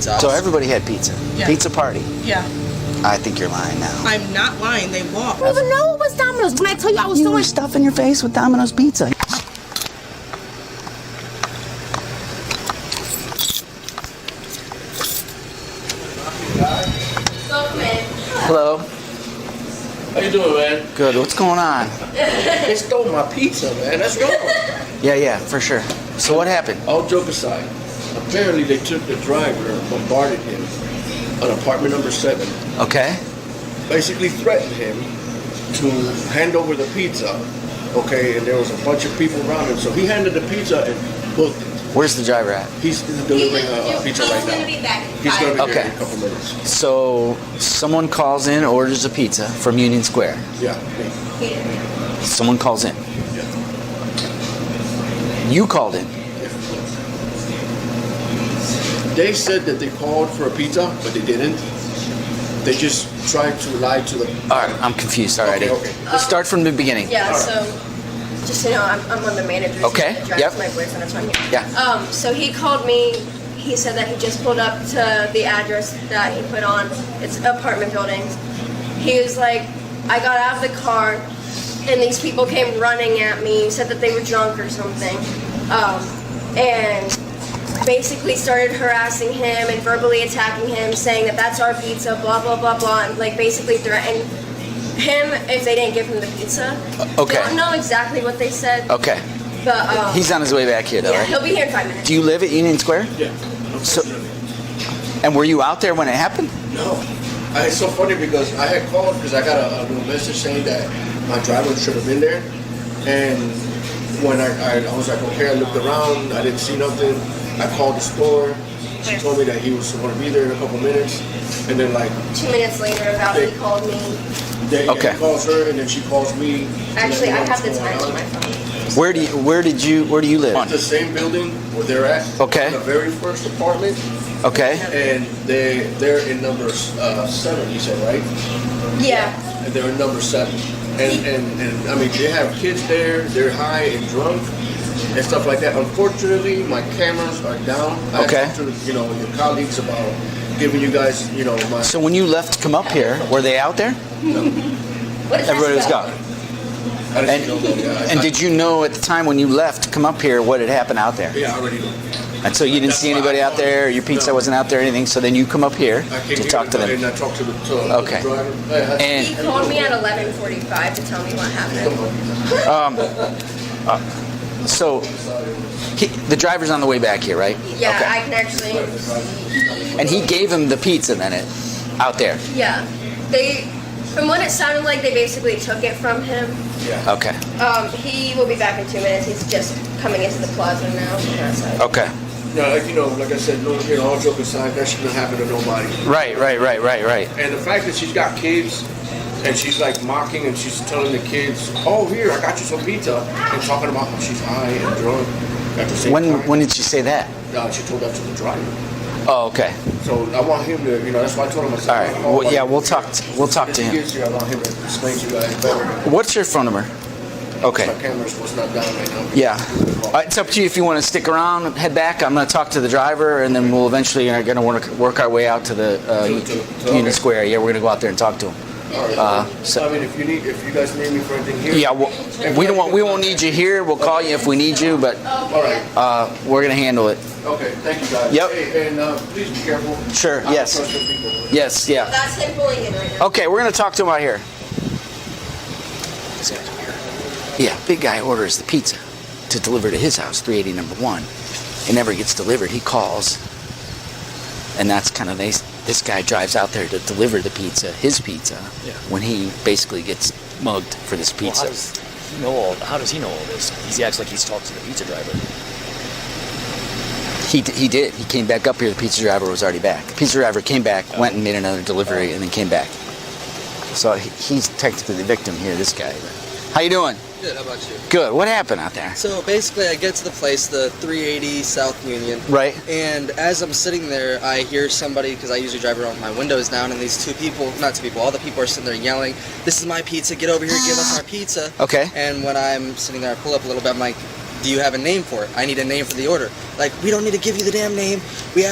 So everybody had pizza. Yeah. Pizza party. Yeah. I think you're lying now. I'm not lying. They walked. I don't even know it was Domino's when I tell you I was You doing were stuffing your face with Domino's pizza. Hello. How you doing, man? Good. What's going on? They stole my pizza, man. That's wrong. Yeah, for sure. So what happened? All joke aside, apparently they took the driver, bombarded him on apartment number 7. Okay. Basically threatened him to hand over the pizza. Okay, and there was a bunch of people around him, so he handed the pizza and booked it. Where's the driver at? He's delivering a pizza right now. He's going to be here in a couple minutes. So someone calls in, orders a pizza from Union Square. Yeah, me. Someone calls in. Yeah. You called in. They said that they called for a pizza, but they didn't. They just tried to lie to the... All right, I'm confused already. Okay. Let's start from the beginning. Yeah, so just so you know, I'm one of the managers. Okay, That drives yep. my boyfriend, that's why I'm here. Yeah. So he called me. He said that he just pulled up to the address that he put on. It's apartment buildings. He was like, I got out of the car, and these people came running at me. Said that they were drunk or something, and basically started harassing him and verbally attacking him, saying that that's our pizza, blah blah blah blah, and like basically threatened him if they didn't give him the pizza. Okay. Don't know exactly what they said. Okay. But He's on his way back here, though, yeah, right? he'll be here in 5 minutes. Do you live at Union Square? Yeah. So, and were you out there when it happened? No. It's so funny because I had called because I got a little message saying that my driver should have been there. And when I was like, okay, I looked around, I didn't see nothing. I called the store. She told me that he was going to be there in a couple minutes. And then like 2 minutes later, about he called me. he calls her and then she calls me. Actually, I have the time on my phone. Where do you live? It's the same building where they're at. Okay. The very first apartment. Okay. And they're in number 7, you said, right? Yeah. And they're in number 7. And I mean, they have kids there. They're high and drunk and stuff like that. Unfortunately, my cameras are down. I talked to your colleagues about giving you guys my. So when you left to come up here, were they out there? What is Everybody was that gone. I didn't know that. And did you know at the time when you left to come up here what had happened out there? Yeah, I already know. And so you didn't see anybody out there, your pizza wasn't out there or anything, so then you come up here to talk to them. And I talked to the Okay. driver. He And called me at 11:45 to tell me what happened. so the driver's on the way back here, right? Yeah, Okay. I can actually. And he gave him the pizza then out there. Yeah, from what it sounded like, they basically took it from him. Yeah. Okay. He will be back in 2 minutes. He's just coming into the plaza now. From that side. Okay. Yeah, like I said, all joke aside, that shouldn't happen to nobody. Right. And the fact that she's got kids, and she's like mocking, and she's telling the kids, "Oh, here, I got you some pizza," and talking about how she's high and drunk at the same time. When did she say that? She told that to the driver. Oh, okay. So I want him to, that's why I told him. I said, All right. Well, yeah, we'll talk to If he him. gets here, I want him to explain to you guys better. What's your phone number? Okay. My camera's was not down right now. Yeah. It's up to you if you want to stick around and head back. I'm going to talk to the driver, and then we'll eventually going to work our way out to the Union Square. Yeah, we're going to go out there and talk to him. All right. So I mean, if you guys need me for anything here. Yeah, we won't need you here. We'll call you if we need you, but All right. we're going to handle it. Okay. Thank you guys. Yep. Hey, and please be careful. Sure. I don't Yes. trust the people. Yes. Yeah. That's him pulling in right now. Okay, we're going to talk to him out here. This guy's over here. Yeah, big guy orders the pizza to deliver to his house, 380 number 1. It never gets delivered. He calls, and that's kind of this guy drives out there to deliver the pizza, his pizza, when he basically gets mugged for this pizza. Well, how does he know all this? He acts like he's talked to the pizza driver. He did. He came back up here. The pizza driver was already back. The pizza driver came back, went and made another delivery, and then came back. So he's technically the victim here, this guy. How you doing? Good, how about you? Good. What happened out there? So basically I get to the place, the 380 South Union. Right. And as I'm sitting there, I hear somebody, because I usually drive around with my windows down, and these all the people are sitting there yelling, "This is my pizza, get over here, give us our pizza." Okay. And when I'm sitting there, I pull up a little bit, I'm like, do you have a name for it? I need a name for the order. Like, we don't need to give you the damn name. We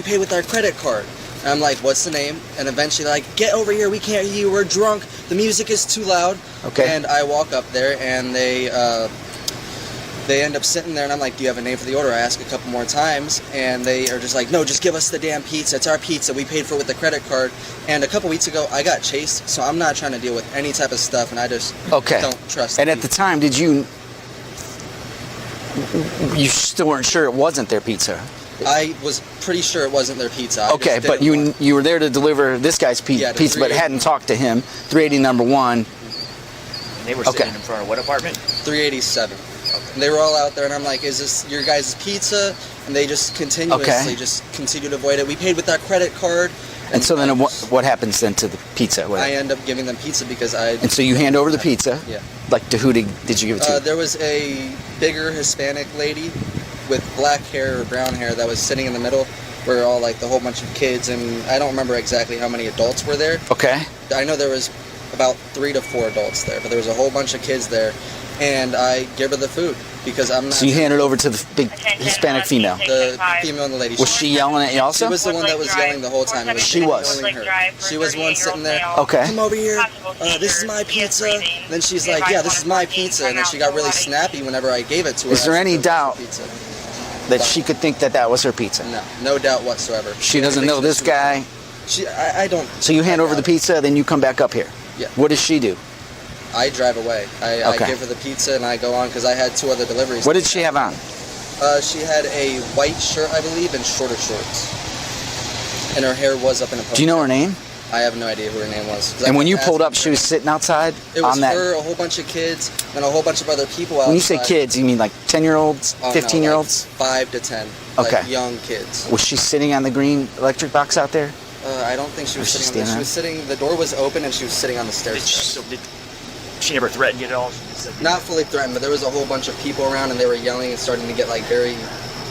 pay with our credit card. And I'm like, what's the name? And eventually like, get over here, we can't hear you, we're drunk, the music is too loud. Okay. And I walk up there and they end up sitting there and I'm like, do you have a name for the order? I ask a couple more times and they are just like, no, just give us the damn pizza. It's our pizza. We paid for it with the credit card. And a couple weeks ago, I got chased, so I'm not trying to deal with any type of stuff and I just don't trust And at the time, did you still weren't sure it wasn't their pizza? I was pretty sure it wasn't their pizza. Okay, but you were there to deliver this guy's pizza, but hadn't talked to him. 380 number 1. And they were sitting in front of what apartment? 387. And they were all out there, and I'm like, is this your guys' pizza? And they just continuously just continue to avoid it. We paid with our credit card. And so then what happens then to the pizza? I end up giving them pizza because And so you hand over the pizza? Yeah. Like, to who did you give it to? There was a bigger Hispanic lady with black hair or brown hair that was sitting in the middle. Where all like the whole bunch of kids, and I don't remember exactly how many adults were there. Okay. I know there was about 3 to 4 adults there, but there was a whole bunch of kids there, and I give her the food because I'm not. So you hand it over to the big Hispanic female. The female and the lady. Was she yelling at you also? She was the one that was yelling the whole time. It was She was. only her. She was the one sitting there. Okay. Come over here. This is my pizza. And then she's like, yeah, this is my pizza. And then she got really snappy whenever I gave it to her. Is there any doubt pizza. that she could think that was her pizza? No doubt whatsoever. She doesn't know this guy? I don't. So you hand over the pizza, then you come back up here? Yeah. What does she do? I drive away. I give her the pizza and I go on because I had 2 other deliveries. What did she have on? She had a white shirt, I believe, and shorter shorts. And her hair was up in a ponytail. Do you know her name? I have no idea who her name was. And when you pulled up, she was sitting outside? It was on that. her, a whole bunch of kids, and a whole bunch of other people outside. When you say kids, you mean like 10-year-olds, 15-year-olds? No, like 5 to 10. Okay. Like young kids. Was she sitting on the green electric box out there? I don't think she was Was she sitting on there. She standing was sitting, the door was open and she was sitting on the stairs. She never threatened you at all? She just said, Not fully threatened, but there was a whole bunch of people around and they were yelling and starting to get like very...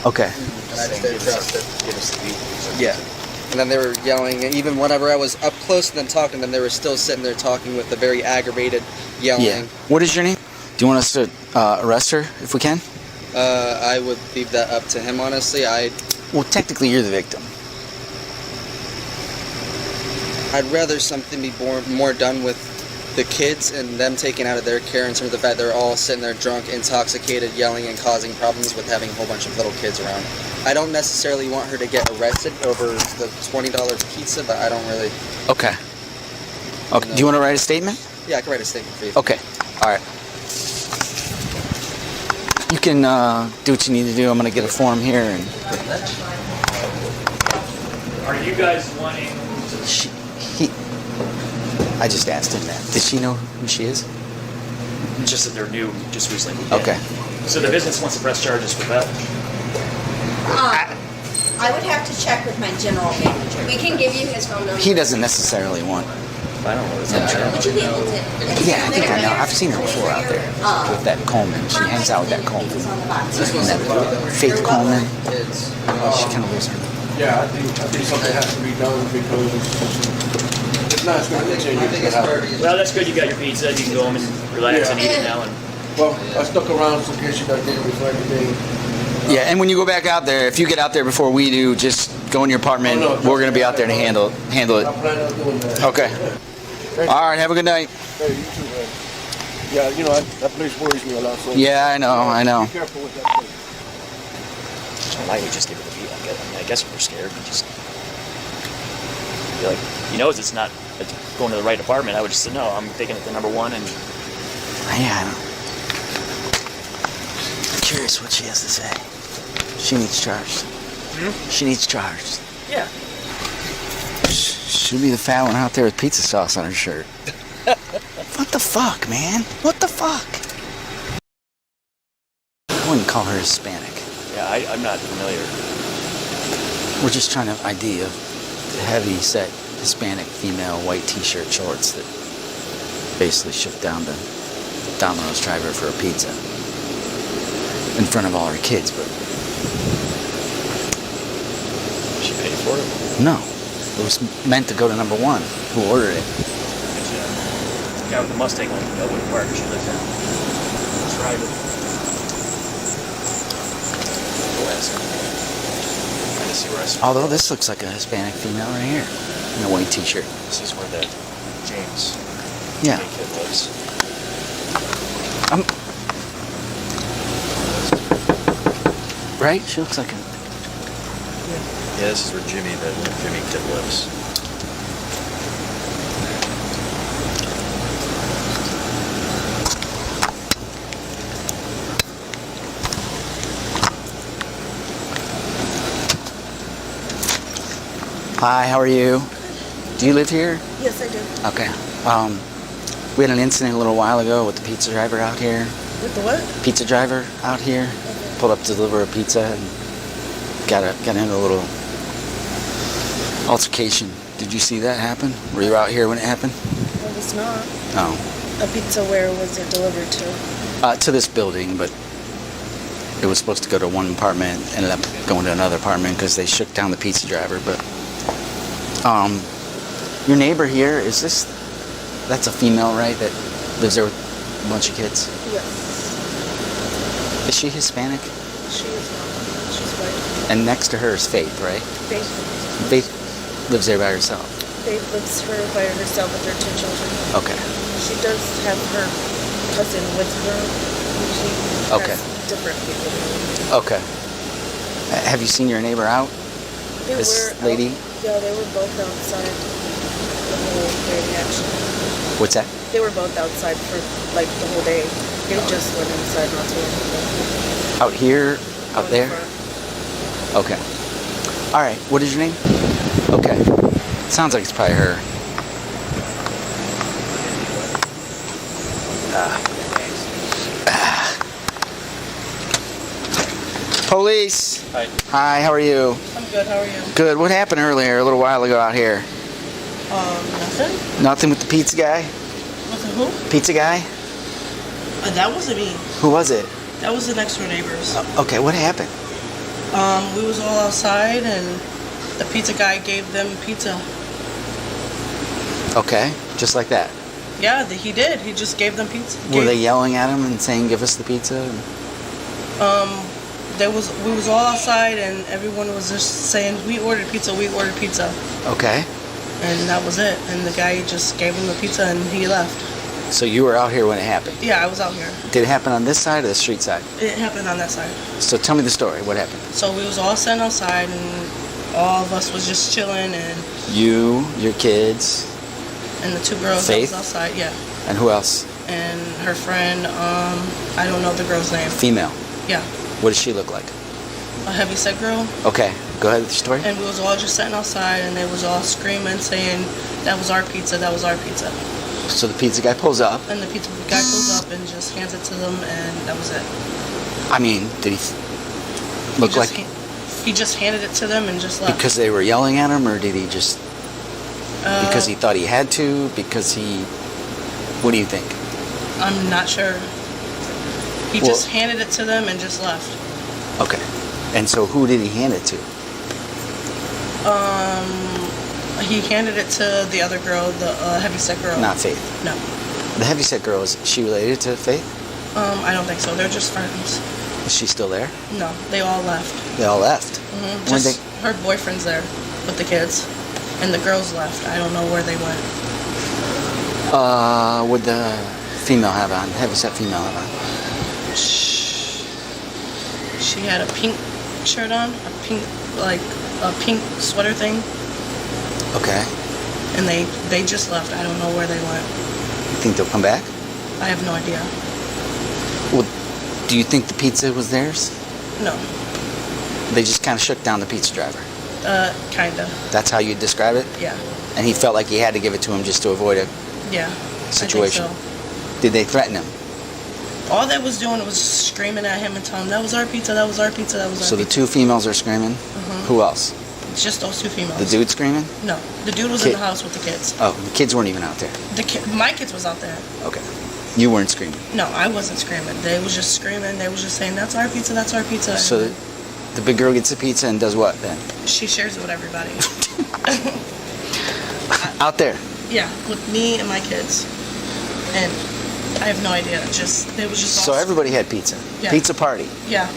Okay. And I just didn't trust it. give us the beat. Yeah. And then they were yelling, and even whenever I was up close to them talking to them, they were still sitting there talking with the very aggravated yelling. Yeah. What is your name? Do you want us to arrest her if we can? I would leave that up to him, honestly. Well, technically, you're the victim. I'd rather something be more done with the kids and them taken out of their care in terms of the fact they're all sitting there drunk, intoxicated, yelling, and causing problems with having a whole bunch of little kids around. I don't necessarily want her to get arrested over the $20 pizza, but I don't really... Okay. Okay. Do you want to write a statement? Yeah, I can write a statement for you. Okay. All right. You can do what you need to do. I'm going to get a form here. And Are you guys wanting... I just asked him that. Did she know who she is? Just that they're new, just recently. Okay. So the business wants to press charges for theft? I would have to check with my general manager. We can give you his phone number. He doesn't necessarily want. I don't know. Would you be able to? Yeah, I think I know. I've seen her before out there with that Coleman. She hangs out with that Coleman. And that Faith Coleman. She kind of lives her. Yeah, I think something has to be done because if not, it's going to continue. Well, that's good. You got your pizza. You can go home and relax and eat it now. And Well, I stuck around so in case you got there before everything. Yeah, and when you go back out there, if you get out there before we do, just go in your apartment. We're going to be out there to handle it. I plan on doing that. Okay. All right, have a good night. Hey, you too, man. Yeah, you know, that place worries me a lot. So Yeah, I know. Be careful with that place. why would you just give it the beat? I guess if you're scared, you just be like, he knows it's not going to the right apartment. I would just say, no, I'm taking it to number 1 and... Yeah, I know. I'm curious what she has to say. She needs charged. She needs charged. Yeah. She'll be the fat one out there with pizza sauce on her shirt. What the fuck, man? What the fuck? I wouldn't call her Hispanic. Yeah, I'm not familiar. We're just trying to ID a heavy-set Hispanic female white t-shirt shorts that basically shook down the Domino's driver for a pizza in front of all her kids, but She paid for it? no. It was meant to go to number 1, who ordered it. The guy with the Mustang went to Elwood Park. She lives in. Drive it. asking. Trying to see where I saw. Although this looks like a Hispanic female right here in a white t-shirt. This is where that James Yeah. kid lives. Right? She looks like a... Yeah, this is where Jimmy kid lives. Hi, how are you? Do you live here? Yes, I do. Okay. We had an incident a little while ago with the pizza driver out here. With the what? Pizza driver out here pulled up to deliver a pizza and got into a little altercation. Did you see that happen? Were you out here when it happened? It was not. No. A pizza, where was it delivered to? To this building, but it was supposed to go to one apartment, ended up going to another apartment because they shook down the pizza driver. But your neighbor here, that's a female, right, that lives there with a bunch of kids? Yes. Is she Hispanic? She is not. She's white. And next to her is Faith, right? Faith. Faith lives there by herself. Faith lives by herself with her 2 children. Okay. She does have her cousin with her. She Okay. has different people. Okay. Have you seen your neighbor out? They This were lady? Yeah, they were both outside the whole day, actually. What's that? They were both outside for like the whole day. They just went inside not too long ago. Out here? Out In there? front. Okay. All right. What is your name? Okay. Sounds like it's probably her. Police. Hi. Hi. How are you? I'm good. How are you? Good. What happened earlier, a little while ago out here? Nothing. Nothing with the pizza guy? With who? Pizza guy? That wasn't me. Who was it? That was the next door neighbors. Okay. What happened? We was all outside and the pizza guy gave them pizza. Okay. Just like that. Yeah, he did. He just gave them pizza. Were they yelling at him and saying, "Give us the pizza"? We was all outside and everyone was just saying, "We ordered pizza. We ordered pizza," Okay. and that was it. And the guy just gave him the pizza and he left. So you were out here when it happened. Yeah, I was out here. Did it happen on this side or the street side? It happened on that side. So tell me the story. What happened? So we was all sitting outside and all of us was just chilling and You, your kids, the 2 girls Faith? that was outside. Yeah, and who else? and her friend. I don't know the girl's name. Female. Yeah, What does she look like? a heavyset girl. Okay. Go ahead with your story. And we was all just sitting outside and they was all screaming, saying, "That was our pizza, that was our pizza." So the pizza guy pulls up. And the pizza guy pulls up and just hands it to them and that was it. I mean, did he look like He just handed it to them and just left. because they were yelling at him, or did he just because he Uh, thought he had to? Because he, what do you think? I'm not sure. He Well- just handed it to them and just left. Okay. And so who did he hand it to? He handed it to the other girl, the heavyset girl. Not Faith. No. The heavyset girl, is she related to Faith? I don't think so. They're just friends. Is she still there? No, they all left. They all left. Hmm. When Just her boyfriend's there with the kids, and the girls left. I don't know where they went. Would the female have on? Heavyset female have on? She had a pink shirt on, a pink sweater thing, Okay. and they just left. I don't know where they went. You think they'll come back? I have no idea. Well, do you think the pizza was theirs? No. They just kind of shook down the pizza driver. Kinda. That's how you describe it? Yeah. And he felt like he had to give it to him just to avoid a Yeah. situation. I think Did they threaten him? so. All they was doing was screaming at him and telling him, "That was our pizza, that was our pizza, that was our So the pizza." 2 females are screaming? Who else? It's just those 2 females. The dude screaming? No. The dude was Kid- in the house with the kids. Oh, the kids weren't even out there. My kids was out there. Okay. You weren't screaming. No, I wasn't screaming. They was just screaming. They was just saying, "That's our pizza, that's our pizza." So And the big girl gets the pizza and does what then? she shares it with everybody. Out there. Yeah, with me and my kids. And I have no idea. They was just So all everybody had pizza. Yeah. Pizza party. Yeah.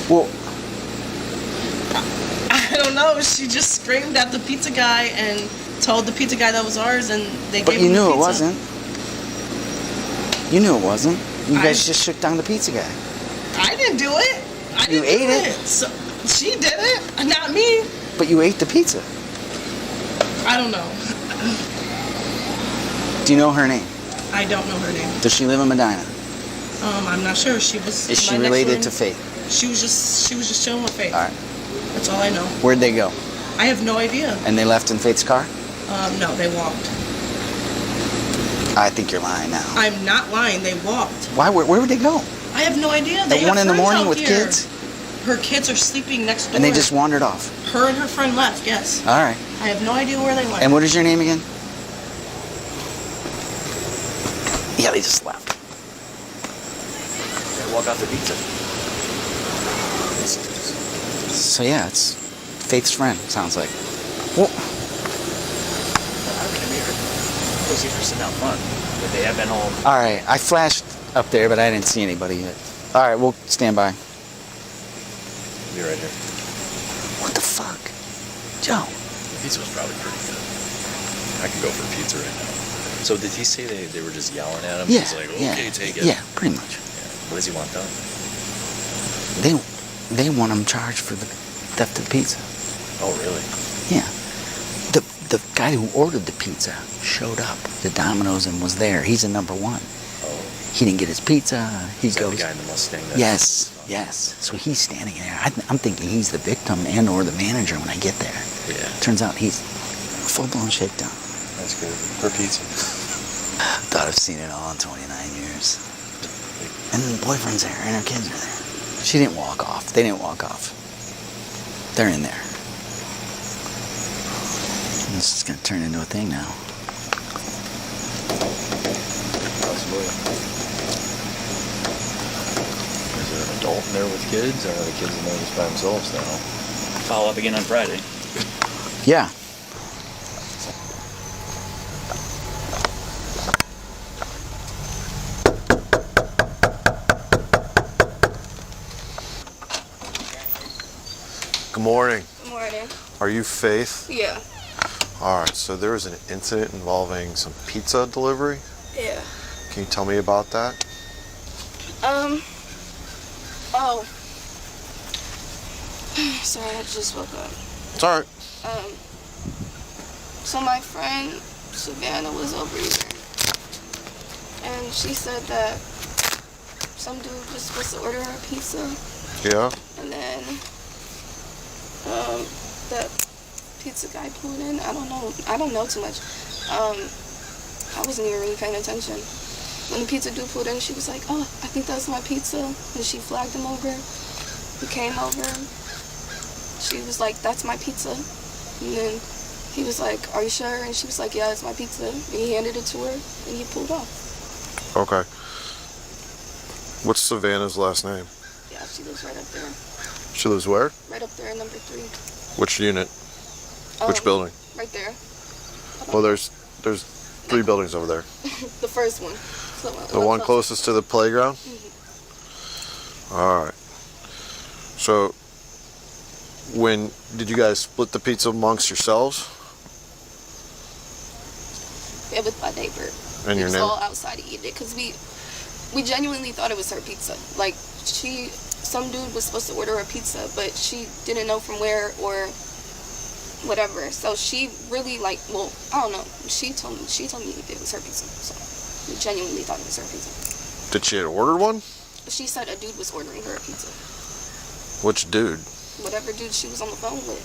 Well, don't know. She just screamed at the pizza guy and told the pizza guy that was ours, and they But gave you him the knew it pizza. wasn't. You knew it wasn't. You guys just shook down the pizza guy. I didn't do it. I You didn't ate do it. So, she did it, not me. But you ate the pizza. I don't know. Do you know her name? I don't know her name. Does she live in Medina? I'm not sure. She was. Is she my next related room. to Faith? She was just chilling with Faith. All right. That's all I know. Where'd they go? I have no idea. And they left in Faith's car? No, they walked. I think you're lying now. I'm not lying. They walked. Why? Where would they go? I have no idea. They At 1 in the have friends morning out with here. kids? Her kids are sleeping next door. And they just wandered off. Her and her friend left. Yes. All right. I have no idea where they went. And what is your name again? Yeah, they just left. They walk out the pizza. So yeah, it's Faith's friend, sounds like. Well, I mean, those seats are sitting out front. But they have been home. all right. I flashed up there, but I didn't see anybody yet. All right, we'll stand by. Be right here. What the fuck? Joe. The pizza was probably pretty good. I can go for pizza right now. So did he say they were just yelling at him? Yeah, He's like, yeah, okay, take it. yeah, pretty much. Yeah. What does he want done? They want him charged for the theft of the pizza. Oh, really? Yeah. The guy who ordered the pizza showed up to Domino's and was there. He's a number one. Oh. He didn't get his pizza. He Is that goes. the guy in the Mustang? That Yes, yes. So he's standing there. I'm thinking he's the victim and or the manager when I get there. Yeah. Turns out he's full-blown shakedown. That's good. For pizza. Thought I've seen it all in 29 years. And the boyfriend's there, and her kids are there. She didn't walk off. They didn't walk off. They're in there. And this is gonna turn into a thing now. Absolutely. Is there an adult in there with kids, or are the kids in there just by themselves now? Follow up again on Friday. Yeah. Good morning. Good morning. Are you Faith? Yeah. All right, so there was an incident involving some pizza delivery. Yeah. Can you tell me about that? Oh. Sorry, I just woke up. It's all right. So my friend Savannah was over here, and she said that some dude was supposed to order her pizza, Yeah? and then the pizza guy pulled in. I don't know too much. I wasn't even really paying attention. When the pizza dude pulled in, she was like, "Oh, I think that's my pizza," and she flagged him over. He came over. She was like, "That's my pizza," and then he was like, "Are you sure?" And she was like, "Yeah, it's my pizza." And he handed it to her, and he pulled off. Okay. What's Savannah's last name? Yeah, she lives right up there. She lives where? Right up there in number 3. Which unit? Which building? Right there. Well, there's 3 buildings over there. The first one. The one closest to the playground? All right. So, when did you guys split the pizza amongst yourselves? Yeah, with my neighbor. And your We was neighbor? all outside eating it because we genuinely thought it was her pizza. Like, some dude was supposed to order her pizza, but she didn't know from where or whatever. So she really I don't know. She told me it was her pizza. So we genuinely thought it was her pizza. Did she had ordered one? She said a dude was ordering her a pizza. Which dude? Whatever dude she was on the phone with.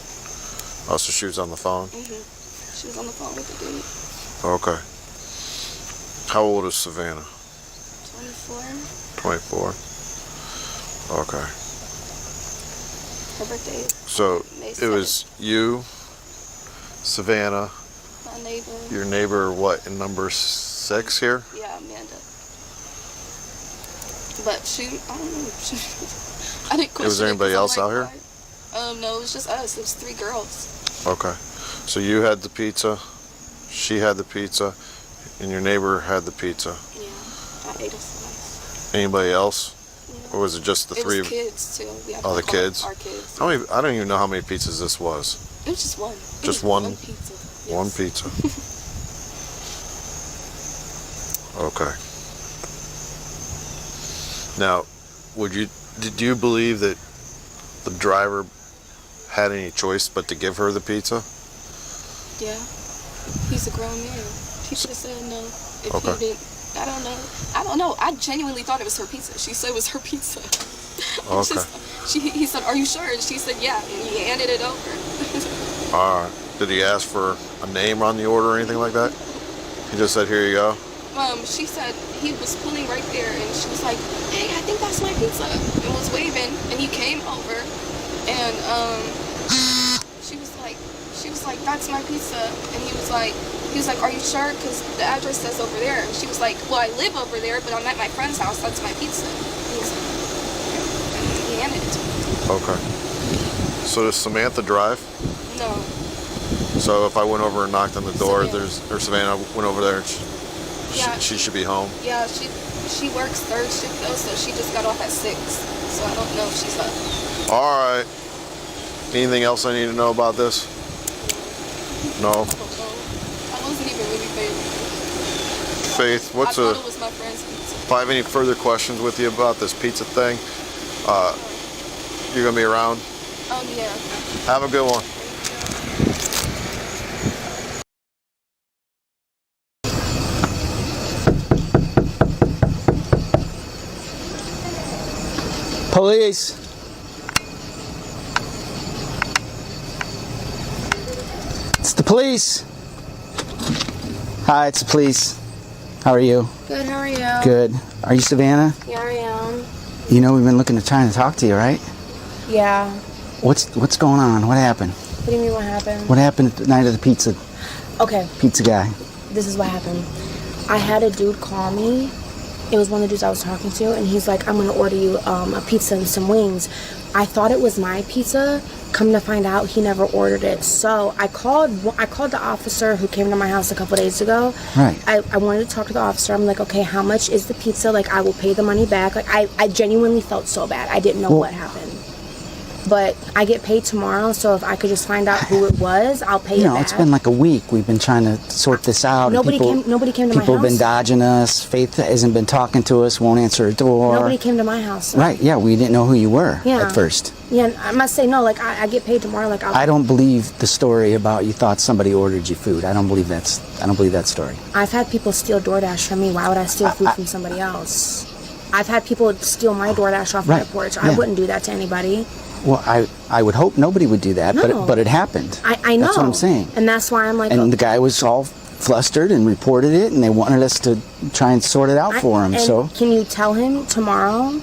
Oh, so she was on the phone? She was on the phone with the dude. Okay. How old is Savannah? 24. 24. Okay. Her birthday is So May it was you, Savannah, my neighbor. your neighbor, what, in number 6 here? Yeah, Amanda. But I don't know. I didn't question Was there it 'cause anybody I'm else like, out here? No, it was just us. It was 3 girls. Okay. So you had the pizza, she had the pizza, and your neighbor had the pizza. Yeah, I ate a slice. Anybody else? Or was it just the three of you? Kids too. We have Oh, the our- kids? Our kids. How many? I don't even know how many pizzas this was. It was just one. It Just was one? One pizza. Yes. One pizza. Okay. Now, did you believe that the driver had any choice but to give her the pizza? Yeah. He's a grown man. He should have said no. If Okay. he didn't, I don't know. I don't know. I genuinely thought it was her pizza. She said it was her pizza. Okay. He said, "Are you sure?" And she said, "Yeah." And he handed it over. All right. Did he ask for a name on the order or anything like that? He just said, "Here you go." She said he was pulling right there, and she was like, "Hey, I think that's my pizza," and was waving, and he came over, and she was like, "That's my pizza," and he was like, "Are you sure? Because the address says over there." And she was like, "Well, I live over there, but I'm at my friend's house. That's my pizza." And he was like, and he handed it to me. Okay. So does Samantha drive? No. So if I went over and knocked on the door, Savannah. Savannah went over there, Yeah. she should be home. Yeah, she works third shift though, so she just got off at 6. So I don't know if she's up. All right. Anything else I need to know about this? No. I don't know. I wasn't even really paying. Faith, I thought it was my friend's pizza. if I have any further questions with you about this pizza thing, you're gonna be around? Yeah. Have a good one. Police. It's the police. Hi, it's the police. How are you? Good, how are you? Good. Are you Savannah? Yeah, I am. You know we've been looking to trying to talk to you, right? Yeah. What's going on? What happened? What do you mean what happened? What happened the night of the pizza Okay, guy? this is what happened. I had a dude call me. It was one of the dudes I was talking to, and he's like, "I'm gonna order you a pizza and some wings." I thought it was my pizza. Come to find out, he never ordered it. So I called the officer who came to my house a couple days ago. Right. I wanted to talk to the officer. I'm like, "Okay, how much is the pizza? Like, I will pay the money back." Like, I genuinely felt so bad. I didn't know what happened. But I get paid tomorrow, so if I could just find out who it was, I'll pay it back. It's been like a week. We've been trying to sort this out. Nobody came to my house. People have been dodging us. Faith hasn't been talking to us, won't answer a door. Nobody came to my house. So. Right, yeah, we didn't know who you were at first. Yeah, and I must say, no, like, I get paid tomorrow. Like, I don't believe the story about you thought somebody ordered you food. I don't believe that story. I've had people steal DoorDash from me. Why would I steal food from somebody else? I've had people steal my DoorDash off my porch. I wouldn't do that to anybody. Well, I would hope nobody would do that, No. but it happened. I know. That's what I'm saying. And that's why I'm like... And the guy was all flustered and reported it, and they wanted us to try and sort it out for him. And so can you tell him tomorrow?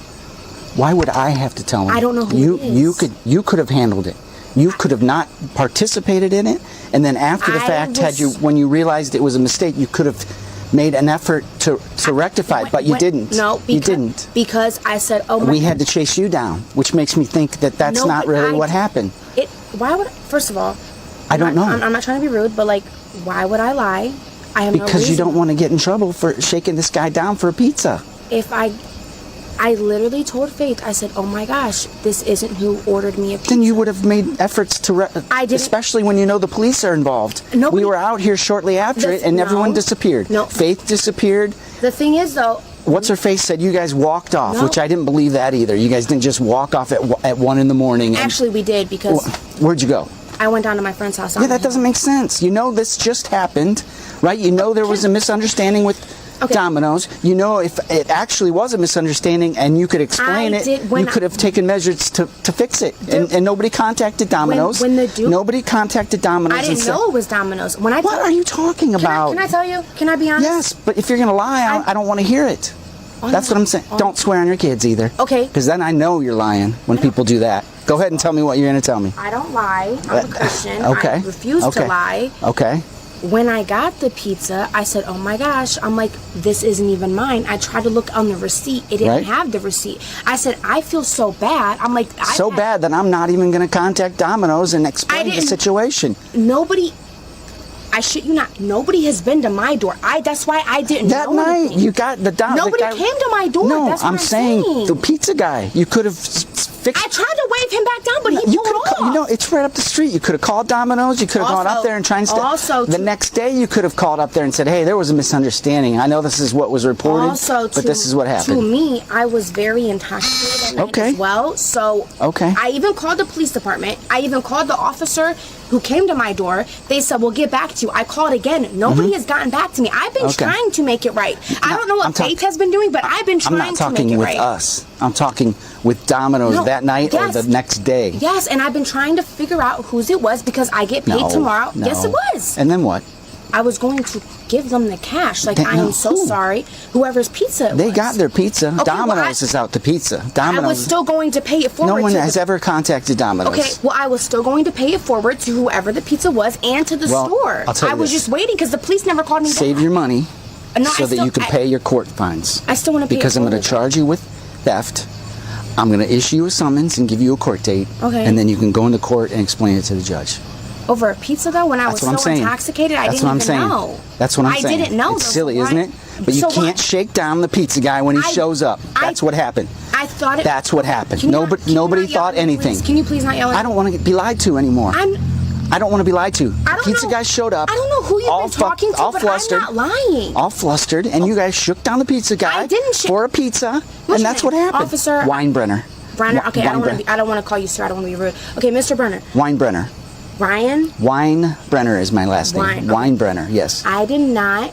why would I have to tell him? I don't know who it is. You could have handled it. You could have not participated in it, and then after the fact, when you realized it was a mistake, you could have made an effort to rectify it, but you didn't. No, you didn't. Because I said, "Oh my." We had to chase you down, which makes me think that that's No, not but really what happened. Why would? First of all, I don't know. I'm not trying to be rude, but like, why would I lie? I have no Because you reason. don't want to get in trouble for shaking this guy down for a pizza. If I literally told Faith, I said, "Oh my gosh, this isn't who ordered me a pizza." Then you would have made efforts to, I didn't. especially when you know the police are involved. Nobody- We were out here shortly after it, and everyone disappeared. No. Faith disappeared. The thing is, though. What's her face said you guys walked off, No. which I didn't believe that either. You guys didn't just walk off at 1 in the morning. Actually, we did because Where'd you go? I went down to my friend's house. Yeah, that doesn't make sense. You know this just happened, right? You know there was a misunderstanding with Domino's. You know if it actually was a misunderstanding and you could explain it, you could have taken measures to fix it. And nobody contacted Domino's. Nobody contacted Domino's. I didn't know it was Domino's. What are you talking about? Can I tell you? Can I be honest? Yes, but if you're going to lie, I don't want to hear it. That's what I'm saying. Don't swear on your kids either. Okay. Because then I know you're lying when people do that. Go ahead and tell me what you're going to tell me. I don't lie. I'm a Christian. Okay. I refuse to lie. Okay. When I got the pizza, I said, "Oh my gosh," I'm like, "This isn't even mine." I tried to look on the receipt. It didn't have the receipt. I said, "I feel so bad." I'm like, so bad that I'm not even going to contact Domino's and explain the situation. Nobody. I shit you not. Nobody has been to my door. That's why I didn't That know night, anything. you got the down. Nobody came to my door. No, That's what I'm saying the pizza guy. You could have fixed. I tried to wave him back down, but he pulled off. You know, it's right up the street. You could have called Domino's. You could have gone up there and tried and the next day you could have called up there and said, hey, there was a misunderstanding. I know this is what was reported, but this is what happened. To me, I was very intoxicated that night as well. So I even called the police department. I even called the officer who came to my door. They said, we'll get back to you. I called again. Nobody has gotten back to me. I've been trying to make it right. I don't know what Faith has been doing, but I've been trying to make it right. I'm not talking with us. I'm talking with Domino's that night or the next day. Yes, and I've been trying to figure out whose it was because I get paid tomorrow. No. Yes, it was. And then what? I was going to give them the cash. Like, I am so sorry. Whoever's pizza it They was. got their pizza. Okay, Domino's is out the pizza. Domino's. I was still going to pay it forward. No one has ever contacted Domino's. Okay, well, I was still going to pay it forward to whoever the pizza was and to the store. I'll tell you I was just waiting because the police never called me back. Save your money No, so that you can pay your court fines. I still want to pay Because it I'm going to forward. charge you with theft. I'm going to issue you a summons and give you a court date. Okay. And then you can go into court and explain it to the judge. Over a pizza, though, when I was so intoxicated, I didn't even know. That's what I'm saying. I didn't know. It's silly, isn't it? But you can't shake down the pizza guy when he shows up. That's what happened. I thought it. That's what happened. Can you Nobody not yell thought at me, anything. please? Can you please not yell at me? I don't want to be lied to anymore. I don't want to be lied to. The pizza guy showed up. I don't know who you've been talking to, all but flustered, I'm not lying. all flustered, and you guys shook down the pizza guy for a pizza, and that's what happened. Officer Weinbrenner. Brenner. Okay, I don't want to call you sir. I don't want to be rude. Okay, Mr. Brenner. Weinbrenner. Ryan. Weinbrenner is my last name. Weinbrenner. Yes. I did not.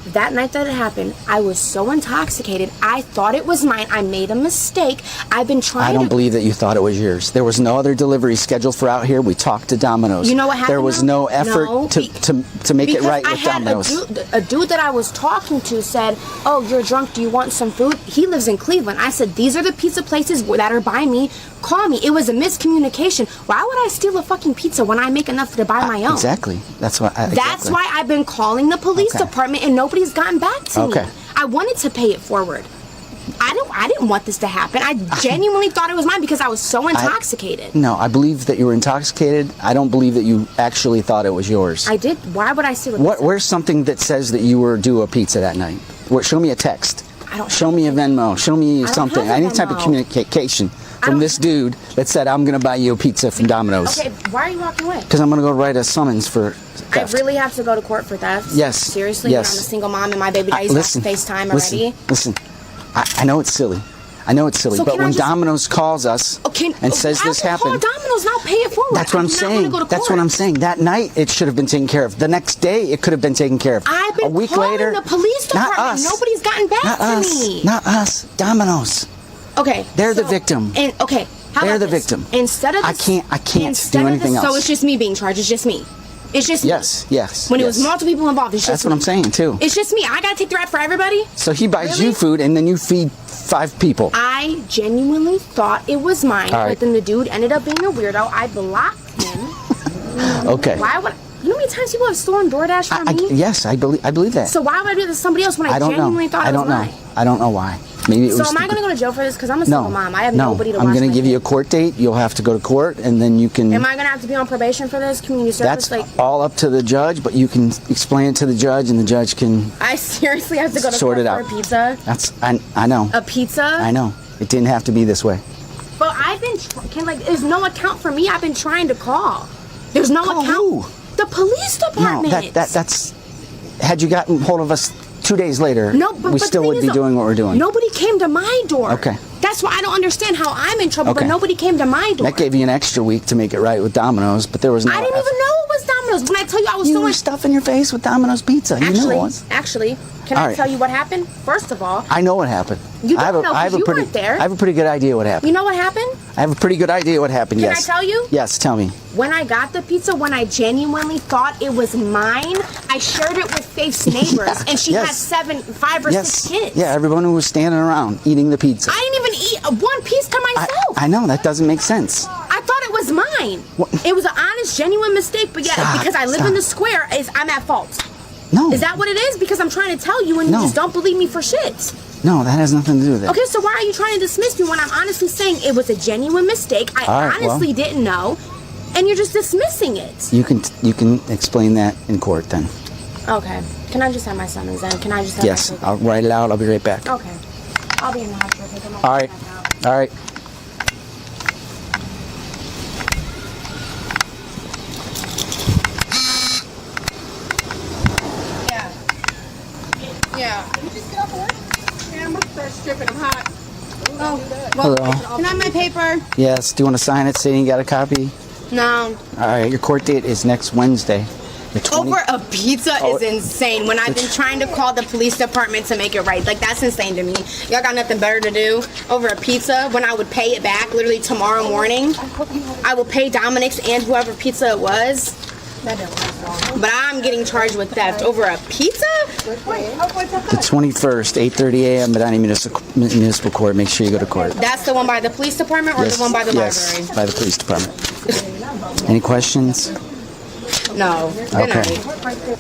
That night that it happened, I was so intoxicated. I thought it was mine. I made a mistake. I've been trying. I don't believe that you thought it was yours. There was no other delivery scheduled for out here. We talked to Domino's. You know what happened? There was no effort to make it right with Domino's. A dude that I was talking to said, "Oh, you're drunk. Do you want some food?" He lives in Cleveland. I said, "These are the pizza places that are by me. Call me." It was a miscommunication. Why would I steal a fucking pizza when I make enough to buy my own? Exactly. That's why. That's why I've been calling the police department and nobody's gotten back to me. I wanted to pay it forward. I didn't want this to happen. I genuinely thought it was mine because I was so intoxicated. No, I believe that you were intoxicated. I don't believe that you actually thought it was yours. I did. Why would I steal a pizza? Where's something that says that you were due a pizza that night? Show me a text. Show me a Venmo. Show me something. Any type of communication from this dude that said, I'm going to buy you a pizza from Domino's. Okay, why are you walking away? Because I'm going to go write a summons for theft. I really have to go to court for theft? Yes. Seriously? Yes. I'm a single mom and my baby daddy's got FaceTime already? Listen. I know it's silly. I know it's silly. So but when Domino's calls us and says this happened. Call Domino's, not pay it forward. That's what I'm saying. That's what I'm saying. That night, it should have been taken care of. The next day, it could have been taken care of. I've been a week calling later, the police department. Not us. Nobody's gotten back to me. Not us. Domino's. Okay. They're the victim. And okay. How They're about the this? victim. Instead of I can't do anything else. So it's just me being charged. It's just me. It's just me. Yes. When it was multiple people involved, it's just That's what I'm saying too. It's just me. I gotta take the rap for everybody. So he buys you food and then you feed 5 people. I genuinely thought it was mine, All right. but then the dude ended up being a weirdo. I blocked him. Okay. Why would? You know how many times people have stolen DoorDash from me? Yes, I believe that. So why would I do this to somebody else when I genuinely thought it was mine? I don't know why. Maybe it So was am I going to go to jail for this? Because I'm a single mom. I have nobody to watch I'm going my to give kid. you a court date. You'll have to go to court, and then you can. Am I going to have to be on probation for this? Community service? That's all up to the judge, but you can explain it to the judge, and the judge can. I seriously have to go to sort court it out. for a pizza? I know. A pizza? I know. It didn't have to be this way. But I've been there's no account for me. I've been trying to call. There's no account. Who? The police department. No, that's. Had you gotten hold of us 2 days later, we still would be doing what we're doing. Nobody came to my door. Okay. That's why I don't understand how I'm in trouble, but nobody came to my door. That gave you an extra week to make it right with Domino's, but there was no. I didn't even know it was Domino's. When I tell you I was You were stuffing your face with Domino's pizza. You knew it was. Actually, can I tell you what happened? First of all, I know what happened. You don't know because you weren't there. I have a pretty good idea what happened. You know what happened? I have a pretty good idea what happened, Can yes. I tell you? Yes, tell me. When I got the pizza, when I genuinely thought it was mine, I shared it with Faith's neighbors, and she had 5 or 6 kids. Yeah, everyone who was standing around eating the pizza. I didn't even eat one piece to myself. I know, that doesn't make sense. I thought it was mine. It was an honest, genuine mistake, but because I live in the square, I'm at fault. No. Is that what it is? Because I'm trying to tell you, and you just don't believe me for shit. No, that has nothing to do with it. Okay, so why are you trying to dismiss me when I'm honestly saying it was a genuine mistake? I honestly didn't know. and you're just dismissing it. You can explain that in court then. Okay. Can I just have my summons then? Can I just have Yes, my I'll write it out. I'll be right back. Okay. I'll be in the house real quick. I'm All right. All right. Yeah. You just get off work? Yeah, I'm gonna start stripping. I'm hot. Oh, Hello. Can I have my paper? Yes. Do you want to sign it saying you got a copy? No. All right. Your court date is next Wednesday. The 20 Over a pizza Oh, is insane. When I've been trying to call the police department to make it right, like that's insane to me. Y'all got nothing better to do over a pizza when I would pay it back literally tomorrow morning. I will pay Dominos and whoever pizza it was. But I'm getting charged with theft over a pizza? The 21st, 8:30 a.m. Medina Municipal Court. Make sure you go to court. That's the one by the police department or the one by the library? By the police department. Any questions? No. Good Okay. night.